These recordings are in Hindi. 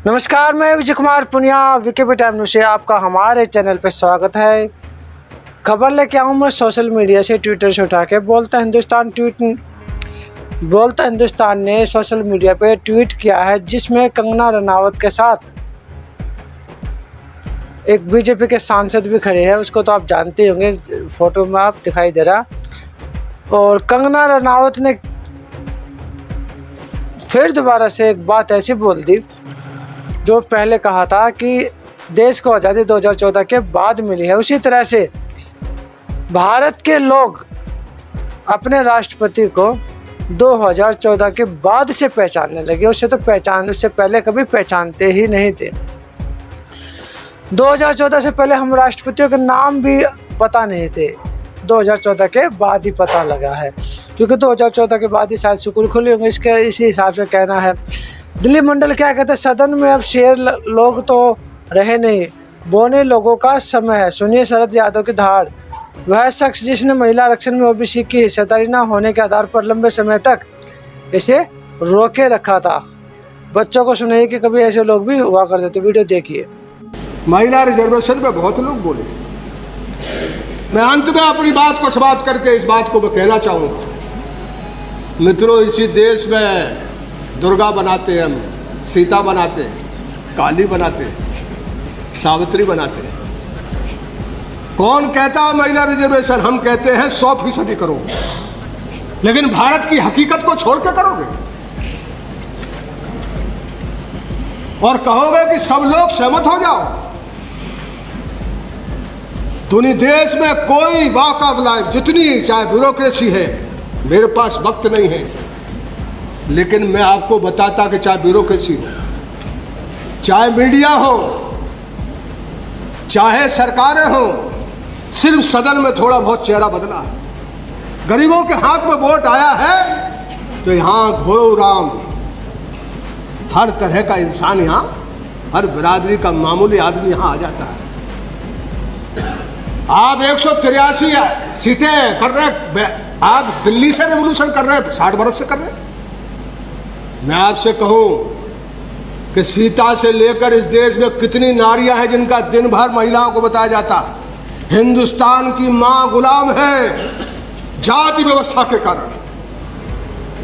नमस्कार, मैं विजय कुमार पुनिया विकेपी टाइम न्यूज़ से आपका हमारे चैनल पर स्वागत है। खबर लेके आऊँ मैं सोशल मीडिया से, ट्विटर से उठा के। बोलता हिंदुस्तान ने सोशल मीडिया पे ट्वीट किया है जिसमें कंगना रनावत के साथ एक बीजेपी के सांसद भी खड़े हैं। उसको तो आप जानते होंगे, फोटो में आप दिखाई दे रहा। और कंगना रनावत ने फिर दोबारा से एक बात ऐसी बोल दी जो पहले कहा था कि देश को आज़ादी 2014 के बाद मिली है। उसी तरह से भारत के लोग अपने राष्ट्रपति को 2014 के बाद से पहचानने लगे। उससे पहले कभी पहचानते ही नहीं थे। 2014 से पहले हम राष्ट्रपतियों के नाम भी पता नहीं थे, 2014 के बाद ही पता लगा है, क्योंकि 2014 के बाद ही शायद स्कूल खुले होंगे, इसी हिसाब से कहना है। दिल्ली मंडल क्या कहते हैं, सदन में अब शेर लोग तो रहे नहीं, बोने लोगों का समय है। सुनिए शरद यादव की धार। वह शख्स जिसने महिला आरक्षण में ओबीसी की हिस्सेदारी न होने के आधार पर लंबे समय तक इसे रोके रखा था। बच्चों को सुनाइए कि कभी ऐसे लोग भी हुआ करते थे। वीडियो देखिए। महिला रिजर्वेशन पे बहुत लोग बोले। मैं अंत में अपनी बात को समाप्त करके इस बात को मैं कहना चाहूँगा, मित्रों, इसी देश में दुर्गा बनाते हैं, हम सीता बनाते हैं, काली बनाते हैं, सावित्री बनाते हैं। कौन कहता है महिला रिजर्वेशन? हम कहते हैं 100% करो, लेकिन भारत की हकीकत को छोड़ के करोगे और कहोगे कि सब लोग सहमत हो जाओ। दुनिया देश में कोई वाकबला, जितनी चाहे ब्यूरोक्रेसी है, मेरे पास वक्त नहीं है, लेकिन मैं आपको बताता कि चाहे ब्यूरोक्रेसी हो, चाहे मीडिया हो, चाहे सरकारें हो, सिर्फ सदन में थोड़ा बहुत चेहरा बदला है। गरीबों के हाथ में वोट आया है तो यहां घोराम हर तरह का इंसान, यहां हर बिरादरी का मामूली आदमी यहां आ जाता है। आप 183 सीटें कर रहे, आप दिल्ली से रेवोल्यूशन कर रहे हैं, 60 बरस से कर रहे हैं। मैं आपसे कहूं कि सीता से लेकर इस देश में कितनी नारियां हैं जिनका दिन भर महिलाओं को बताया जाता। हिंदुस्तान की मां गुलाम है जाति व्यवस्था के कारण।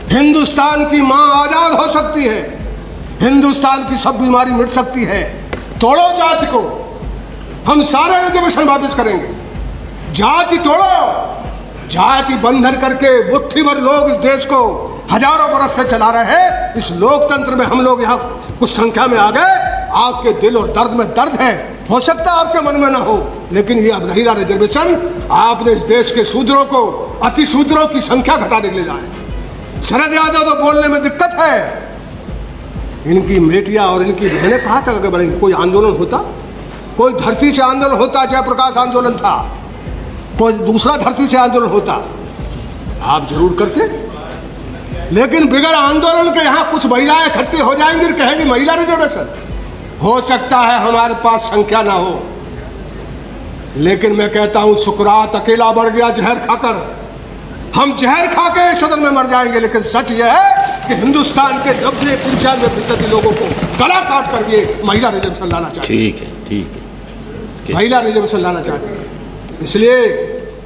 हिंदुस्तान की मां आजाद हो सकती है, हिंदुस्तान की सब बीमारी मिट सकती है। तोड़ो जाति को, हम सारे रिजर्वेशन वापस करेंगे। जाति तोड़ो, जाति बंधन करके मुट्ठी भर लोग इस देश को हजारों बरस से चला रहे हैं। इस लोकतंत्र में हम लोग यहाँ कुछ संख्या में आ गए। आपके दिल और दर्द में दर्द है, हो सकता है आपके मन में ना हो, लेकिन ये अब महिला रिजर्वेशन आपने इस देश के शूद्रों को, अति शूद्रों की संख्या घटाने के लिए लाए। शरद यादव तो बोलने में दिक्कत है, इनकी बेटियां और इनकी बहनें कहाँ तक आगे बढ़ेंगी? कोई आंदोलन होता, कोई धरती से आंदोलन होता, जयप्रकाश आंदोलन था, कोई दूसरा धरती से आंदोलन होता, आप जरूर करते। लेकिन बिगड़ आंदोलन के यहाँ कुछ महिलाएं इकट्ठी हो जाएंगी और कहेंगी महिला रिजर्वेशन। हो सकता है हमारे पास संख्या ना हो, लेकिन मैं कहता हूं सुकरात अकेला बढ़ गया जहर खाकर। हम जहर खा के सदन में मर जाएंगे, लेकिन सच यह है कि हिंदुस्तान के 90-95% लोगों को गला काट कर ये महिला रिजर्वेशन लाना चाहिए। ठीक है, महिला रिजर्वेशन लाना चाहिए। इसलिए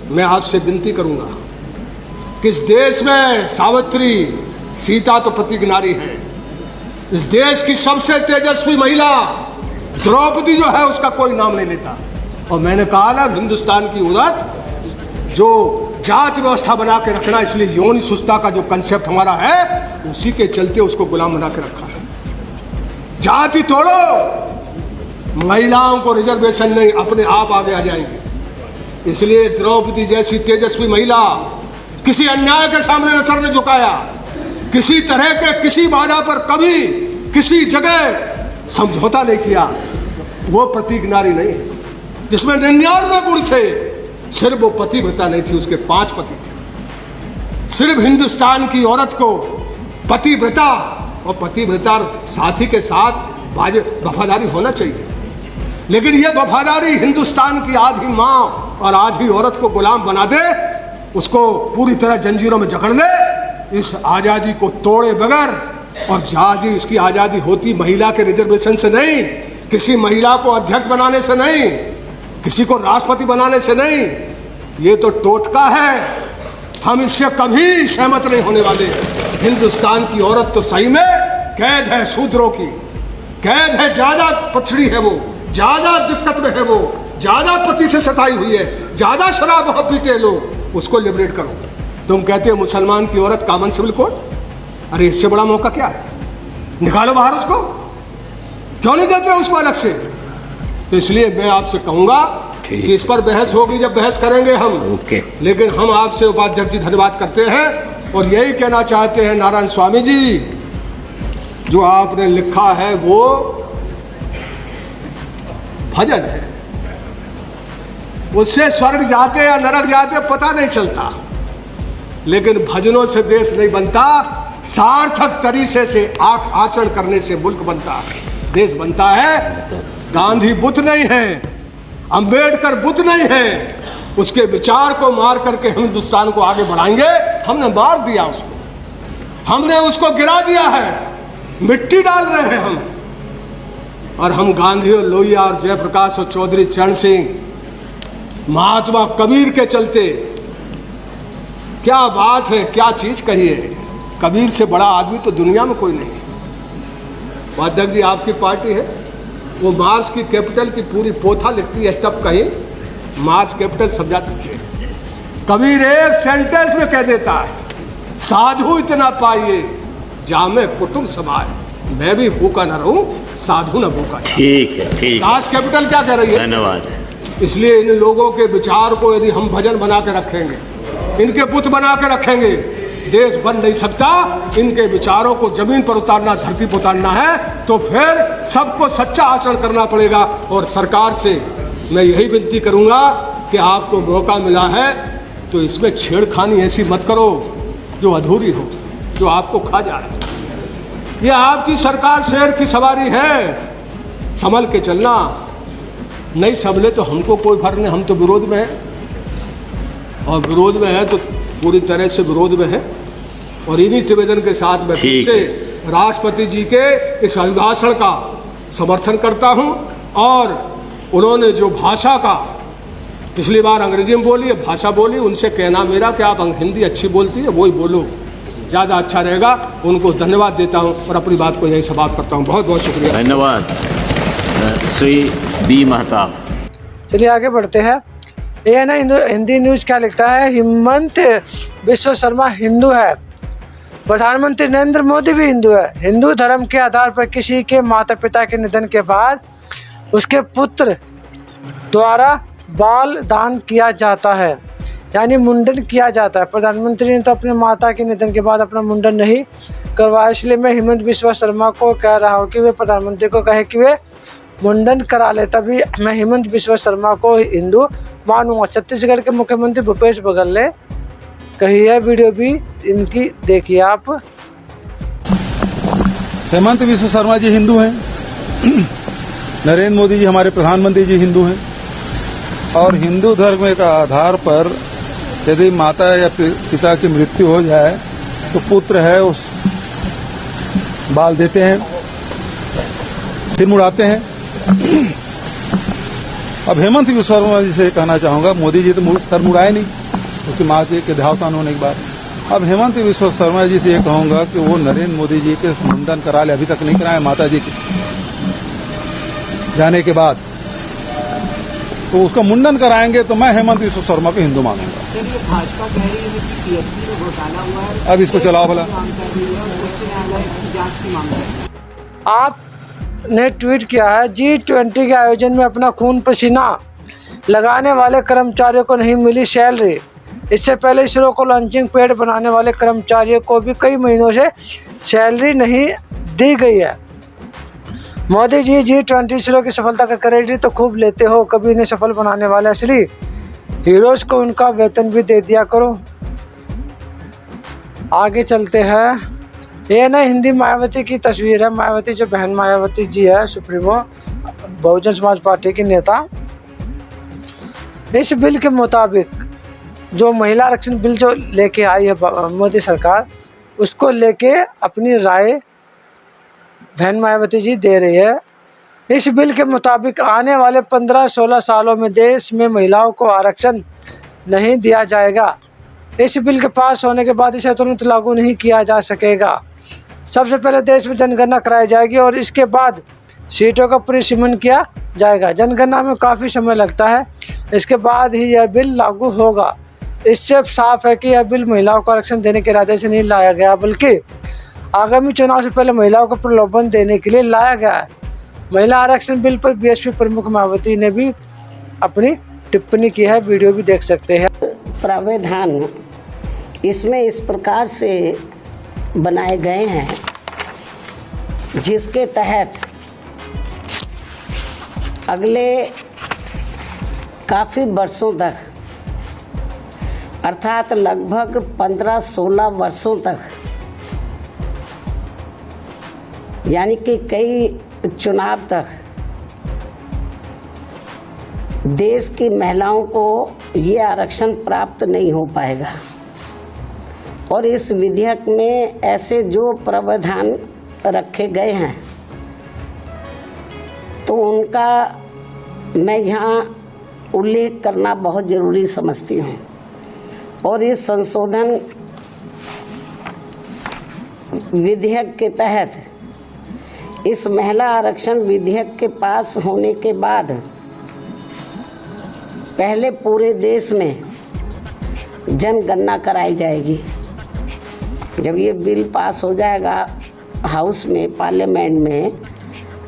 मैं आपसे विनती करूंगा कि इस देश में सावित्री, सीता तो प्रतीक नारी है। इस देश की सबसे तेजस्वी महिला द्रौपदी जो है, उसका कोई नाम नहीं लेता। और मैंने कहा ना, हिंदुस्तान की औरत जो जाति व्यवस्था बना के रखना, इसलिए यौन सुस्ता का जो कंसेप्ट हमारा है, उसी के चलते उसको गुलाम बना के रखा है। जाति तोड़ो, महिलाओं को रिजर्वेशन नहीं, अपने आप आगे आ जाएंगे। इसलिए द्रौपदी जैसी तेजस्वी महिला किसी अन्याय के सामने सर ने झुकाया, किसी तरह के किसी बाधा पर कभी किसी जगह समझौता नहीं किया। वो प्रतीक नारी नहीं है जिसमें 99 गुण थे। सिर्फ वो पतिव्रता नहीं थी, उसके 5 पति थे। सिर्फ हिंदुस्तान की औरत को पतिव्रता और पतिव्रता साथी के साथ वफादारी होना चाहिए, लेकिन ये वफादारी हिंदुस्तान की आधी माँ और आधी औरत को गुलाम बना दे, उसको पूरी तरह जंजीरों में जकड़ ले। इस आज़ादी को तोड़े बगैर और इसकी आज़ादी होती महिला के रिजर्वेशन से नहीं, किसी महिला को अध्यक्ष बनाने से नहीं, किसी को राष्ट्रपति बनाने से नहीं। ये तो टोटका है, हम इससे कभी सहमत नहीं होने वाले। हिंदुस्तान की औरत तो सही में कैद है, शूद्रों की कैद है, ज्यादा पछड़ी है, वो ज्यादा दिक्कत में है, वो ज्यादा पति से सताई हुई है, ज्यादा शराब पीते लोग, उसको लिबरेट करो। तुम कहते हो मुसलमान की औरत कॉमन सिविल कोड, अरे इससे बड़ा मौका क्या है? निकालो बाहर उसको, क्यों नहीं देते उसको अलग से? तो इसलिए मैं आपसे कहूंगा कि इस पर बहस होगी, जब बहस करेंगे हम। लेकिन हम आपसे उपाध्यक्ष जी धन्यवाद करते हैं और यही कहना चाहते हैं, नारायण स्वामी जी जो आपने लिखा है वो भजन है, उससे स्वर्ग जाते या नरक जाते पता नहीं चलता, लेकिन भजनों से देश नहीं बनता, सार्थक तरीके से आचरण करने से मुल्क बनता है, देश बनता है। गांधी बुद्ध नहीं है, अंबेडकर बुद्ध नहीं है, उसके विचार को मार करके हम हिंदुस्तान को आगे बढ़ाएंगे। हमने मार दिया उसको, हमने उसको गिरा दिया है, मिट्टी डाल रहे हैं हम। और हम गांधी और लोहिया और जयप्रकाश और चौधरी चरण सिंह, महात्मा कबीर के चलते, क्या बात है, क्या चीज कही है। कबीर से बड़ा आदमी तो दुनिया में कोई नहीं है। अध्यक्ष जी आपकी पार्टी है, वो मार्क्स की कैपिटल की पूरी पोथा लिखती है, तब कहीं मार्क्स कैपिटल समझा सकते हैं। कबीर एक सेंटेंस में कह देता है, साधु इतना पाइए जामे कुटुंब समाए, मैं भी भूखा न रहूं, साधु न भूखा। ठीक है, ठीक। दास कैपिटल क्या कह रही है? धन्यवाद। इसलिए इन लोगों के विचार को यदि हम भजन बना के रखेंगे, इनके बुत बना के रखेंगे, देश बन नहीं सकता। इनके विचारों को जमीन पर उतारना, धरती पर उतारना है तो फिर सबको सच्चा आचरण करना पड़ेगा। और सरकार से मैं यही विनती करूंगा कि आपको मौका मिला है तो इसमें छेड़खानी ऐसी मत करो जो अधूरी हो, जो आपको खा जाए। ये आपकी सरकार शेर की सवारी है, संभल के चलना। नहीं संभले तो हमको कोई फर्क नहीं, हम तो विरोध में हैं, और विरोध में है तो पूरी तरह से विरोध में है। और इन्हीं निवेदन के साथ मैं फिर से राष्ट्रपति जी के इस अभिभाषण का समर्थन करता हूं। और उन्होंने जो भाषा का पिछली बार अंग्रेजी में बोली, भाषा बोली, उनसे कहना मेरा कि आप हिंदी अच्छी बोलती है वही बोलो, ज़्यादा अच्छा रहेगा। उनको धन्यवाद देता हूं और अपनी बात को यही समाप्त करता हूं। बहुत बहुत शुक्रिया। धन्यवाद श्री बी महताब। चलिए आगे बढ़ते हैं। ये ना हिंदी न्यूज क्या लिखता है, हेमंत बिश्व शर्मा हिंदू है, प्रधानमंत्री नरेंद्र मोदी भी हिंदू है। हिंदू धर्म के आधार पर किसी के माता पिता के निधन के बाद उसके पुत्र द्वारा बाल दान किया जाता है, यानी मुंडन किया जाता है। प्रधानमंत्री ने तो अपने माता के निधन के बाद अपना मुंडन नहीं करवाया, इसलिए मैं हेमंत बिश्व शर्मा को कह रहा हूँ कि वे प्रधानमंत्री को कहे कि वे मुंडन करा ले, तभी मैं हेमंत बिश्व शर्मा को हिंदू मानूंगा। छत्तीसगढ़ के मुख्यमंत्री भूपेश बघेल ने कही है, वीडियो भी इनकी देखिए आप। हेमंत बिश्व शर्मा जी हिंदू हैं, नरेंद्र मोदी जी हमारे प्रधानमंत्री जी हिंदू हैं, और हिंदू धर्म के आधार पर यदि माता या पिता की मृत्यु हो जाए तो पुत्र है उस बाल देते हैं, फिर मुड़ाते हैं। अब हेमंत बिश्व शर्मा जी से कहना चाहूंगा, मोदी जी तो सर मुड़ाए नहीं उसकी माँ के देहावसान होने के बाद। अब हेमंत बिश्व शर्मा जी से ये कहूंगा कि वो नरेंद्र मोदी जी के मुंडन करा ले, अभी तक नहीं कराए माता जी के जाने के बाद, तो उसका मुंडन कराएंगे तो मैं हेमंत बिश्व शर्मा को हिंदू मानूंगा। भाजपा कह रही है कि पीएचडी में घोटाला हुआ है, अब इसको चलाओ भला। आपने ट्वीट किया है, G20 के आयोजन में अपना खून पसीना लगाने वाले कर्मचारियों को नहीं मिली सैलरी। इससे पहले इसरो को लॉन्चिंग पैड बनाने वाले कर्मचारियों को भी कई महीनों से सैलरी नहीं दी गई है। मोदी जी G20 इसरो की सफलता का क्रेडिट तो खूब लेते हो, कभी इन्हें सफल बनाने वाले असली हीरोज को उनका वेतन भी दे दिया करो। आगे चलते हैं। ये ना हिंदी मायावती की तस्वीर है, मायावती जो बहन मायावती जी है, सुप्रीमो बहुजन समाज पार्टी की नेता। इस बिल के मुताबिक जो महिला आरक्षण बिल जो लेके आई है मोदी सरकार, उसको लेके अपनी राय बहन मायावती जी दे रही है। इस बिल के मुताबिक आने वाले 15-16 सालों में देश में महिलाओं को आरक्षण नहीं दिया जाएगा। इस बिल के पास होने के बाद इसे तुरंत लागू नहीं किया जा सकेगा। सबसे पहले देश में जनगणना कराई जाएगी और इसके बाद सीटों का परिसीमन किया जाएगा। जनगणना में काफ़ी समय लगता है, इसके बाद ही यह बिल लागू होगा। इससे साफ है कि यह बिल महिलाओं को आरक्षण देने के इरादे से नहीं लाया गया, बल्कि आगामी चुनाव से पहले महिलाओं को प्रलोभन देने के लिए लाया गया है। महिला आरक्षण बिल पर बीएसपी प्रमुख मायावती ने भी अपनी टिप्पणी की है, वीडियो भी देख सकते हैं। प्रावधान इसमें इस प्रकार से बनाए गए हैं जिसके तहत अगले काफ़ी वर्षों तक, अर्थात लगभग 15-16 वर्षों तक, यानी कि कई चुनाव तक देश की महिलाओं को ये आरक्षण प्राप्त नहीं हो पाएगा। और इस विधेयक में ऐसे जो प्रावधान रखे गए हैं तो उनका मैं यहाँ उल्लेख करना बहुत ज़रूरी समझती हूँ। और इस संशोधन विधेयक के तहत इस महिला आरक्षण विधेयक के पास होने के बाद पहले पूरे देश में जनगणना कराई जाएगी। जब ये बिल पास हो जाएगा हाउस में, पार्लियामेंट में,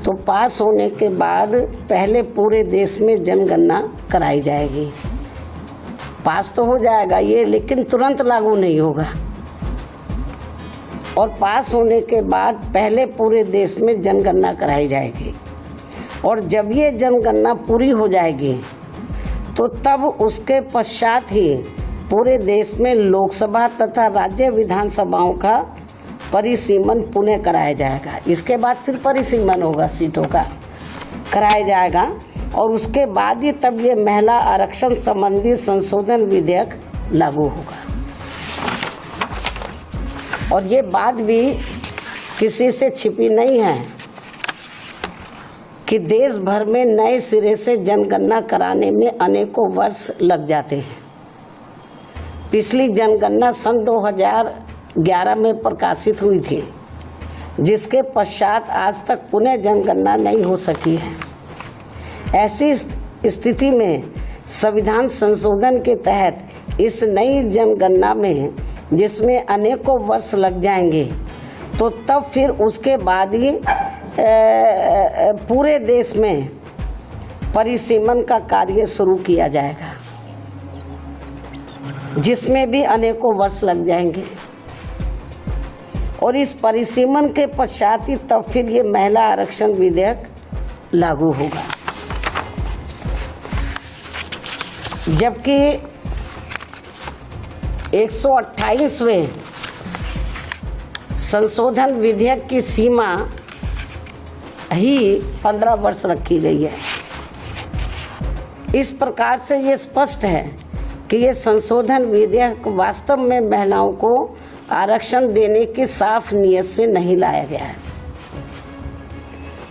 तो पास होने के बाद पहले पूरे देश में जनगणना कराई जाएगी। पास तो हो जाएगा ये, लेकिन तुरंत लागू नहीं होगा। और पास होने के बाद पहले पूरे देश में जनगणना कराई जाएगी। और जब ये जनगणना पूरी हो जाएगी तो तब उसके पश्चात ही पूरे देश में लोकसभा तथा राज्य विधानसभाओं का परिसीमन पुनः कराया जाएगा। इसके बाद फिर परिसीमन होगा, सीटों का कराया जाएगा। और उसके बाद ही तब ये महिला आरक्षण संबंधी संशोधन विधेयक लागू होगा। और ये बात भी किसी से छिपी नहीं है कि देश भर में नए सिरे से जनगणना कराने में अनेकों वर्ष लग जाते हैं। पिछली जनगणना सन 2011 में प्रकाशित हुई थी, जिसके पश्चात आज तक पुनः जनगणना नहीं हो सकी है। ऐसी स्थिति में संविधान संशोधन के तहत इस नई जनगणना में, जिसमें अनेकों वर्ष लग जाएंगे, तो तब फिर उसके बाद ही पूरे देश में परिसीमन का कार्य शुरू किया जाएगा, जिसमें भी अनेकों वर्ष लग जाएंगे। और इस परिसीमन के पश्चात ही तब फिर ये महिला आरक्षण विधेयक लागू होगा। जबकि 128वें संशोधन विधेयक की सीमा ही 15 वर्ष रखी गई है। इस प्रकार से ये स्पष्ट है कि ये संशोधन विधेयक वास्तव में महिलाओं को आरक्षण देने की साफ नीयत से नहीं लाया गया है,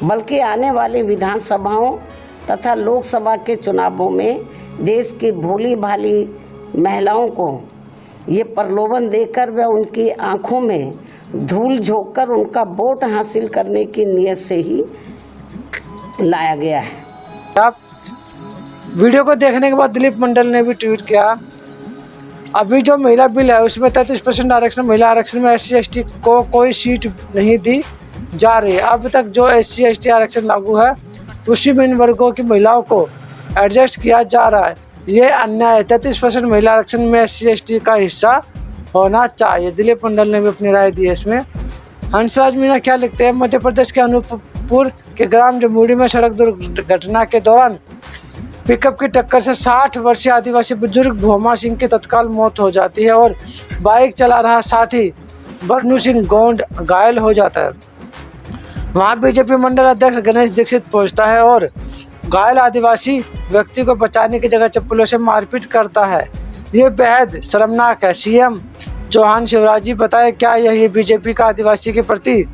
बल्कि आने वाली विधानसभाओं तथा लोकसभा के चुनावों में देश की भोली भाली महिलाओं को ये प्रलोभन देकर व उनकी आंखों में धूल झोंककर उनका वोट हासिल करने की नीयत से ही लाया गया है। आप वीडियो को देखने के बाद दिलीप मंडल ने भी ट्वीट किया, अभी जो महिला बिल है उसमें 33% आरक्षण, महिला आरक्षण में SC/ST को कोई सीट नहीं दी जा रही। अब तक जो SC/ST आरक्षण लागू है उसी में इन वर्गों की महिलाओं को एडजस्ट किया जा रहा है। ये अन्याय है। 33% महिला आरक्षण में SC/ST का हिस्सा होना चाहिए। दिलीप मंडल ने भी अपनी राय दी है इसमें। हंसराज मीणा क्या लिखते हैं, मध्य प्रदेश के अनूपपुर के ग्राम जमूड़ी में सड़क दुर्घटना के दौरान पिकअप की टक्कर से 60 वर्षीय आदिवासी बुजुर्ग भोमा सिंह की तत्काल मौत हो जाती है और बाइक चला रहा साथी बरनू सिंह गोंड घायल हो जाता है। वहां बीजेपी मंडल अध्यक्ष गणेश दीक्षित पहुंचता है और घायल आदिवासी व्यक्ति को बचाने की जगह चप्पलों से मारपीट करता है। ये बेहद शर्मनाक है। CM चौहान शिवराज जी बताए, क्या यही बीजेपी का आदिवासी के प्रति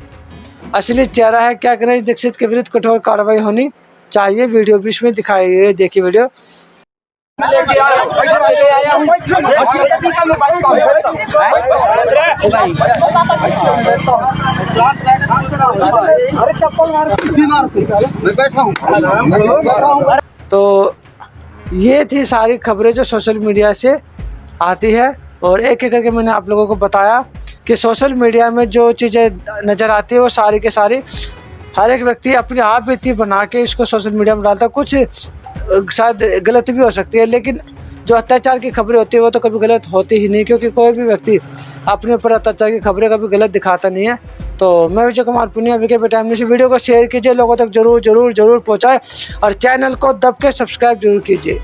असली चेहरा है क्या, गणेश दीक्षित के विरुद्ध कठोर कार्रवाई होनी चाहिए। वीडियो बीच में दिखाई गई, देखिए वीडियो। तो ये थी सारी खबरें जो सोशल मीडिया से आती है, और एक एक करके मैंने आप लोगों को बताया कि सोशल मीडिया में जो चीज़ें नज़र आती है वो सारी के सारी हर एक व्यक्ति अपने आप इतनी बना के इसको सोशल मीडिया में डालता है। कुछ शायद गलत भी हो सकती है, लेकिन जो अत्याचार की खबरें होती है वो तो कभी गलत होती ही नहीं, क्योंकि कोई भी व्यक्ति अपने ऊपर अत्याचार की खबरें कभी गलत दिखाता नहीं है। तो मैं Vijay Kumar Punia, VK time news. Video को शेयर कीजिए, लोगों तक जरूर पहुंचाएं, और चैनल को दब के सब्सक्राइब जरूर कीजिए।